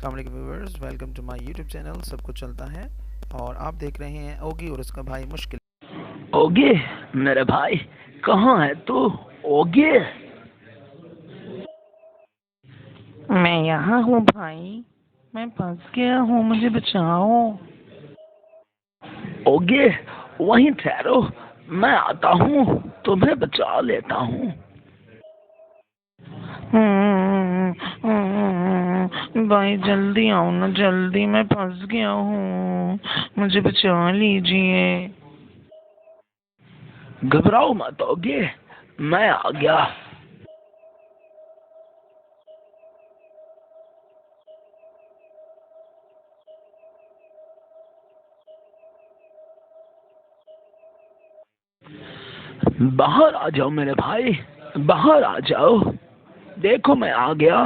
अस्सलाम वालेकुम viewers, welcome to my YouTube channel. सब कुछ चलता है और आप देख रहे हैं ओगी और उसका भाई मुश्किल। ओगे मेरे भाई, कहाँ है तू? ओगे, मैं यहाँ हूँ भाई, मैं फंस गया हूँ, मुझे बचाओ। ओगे वहीं ठहरो, मैं आता हूँ, तुम्हें बचा लेता हूँ। भाई जल्दी आओ ना, जल्दी, मैं फंस गया हूँ, मुझे बचा लीजिए। घबराओ मत ओगे, मैं आ गया। बाहर आ जाओ मेरे भाई, बाहर आ जाओ, देखो मैं आ गया।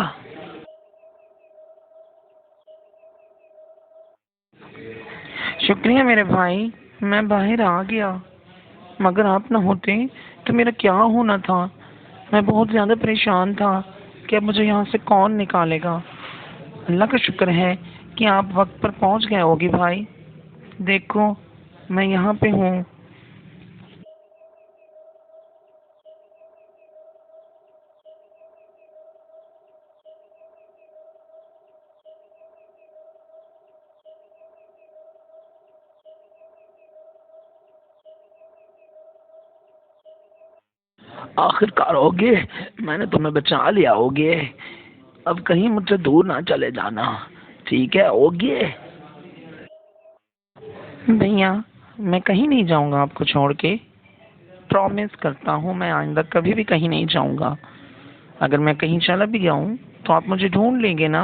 शुक्रिया मेरे भाई, मैं बाहर आ गया, मगर आप ना होते तो मेरा क्या होना था। मैं बहुत ज़्यादा परेशान था कि अब मुझे यहाँ से कौन निकालेगा। अल्लाह का शुक्र है कि आप वक्त पर पहुँच गए होगी भाई। देखो मैं यहाँ पे हूँ। आखिरकार ओगे, मैंने तुम्हें बचा लिया ओगे। अब कहीं मुझसे दूर ना चले जाना, ठीक है ओगे? भैया मैं कहीं नहीं जाऊंगा आपको छोड़ के, प्रॉमिस करता हूँ मैं आइंदा कभी भी कहीं नहीं जाऊंगा। अगर मैं कहीं चला भी जाऊं तो आप मुझे ढूंढ लेंगे ना?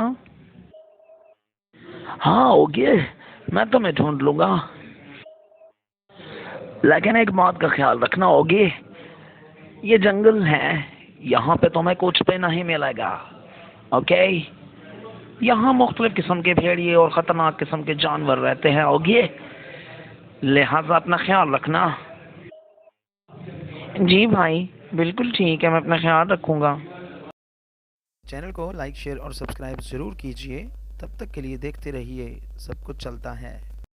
हाँ ओगे, मैं तुम्हें ढूंढ लूंगा, लेकिन एक बात का ख्याल रखना ओगे, ये जंगल है, यहाँ पे तुम्हें कुछ भी नहीं मिलेगा। ओके, यहाँ मुख्तलिफ किस्म के भेड़िए और खतरनाक किस्म के जानवर रहते हैं ओगे, लिहाजा अपना ख्याल रखना। जी भाई बिल्कुल ठीक है, मैं अपना ख्याल रखूंगा। चैनल को लाइक, शेयर और सब्सक्राइब ज़रूर कीजिए। तब तक के लिए देखते रहिए सब कुछ चलता है।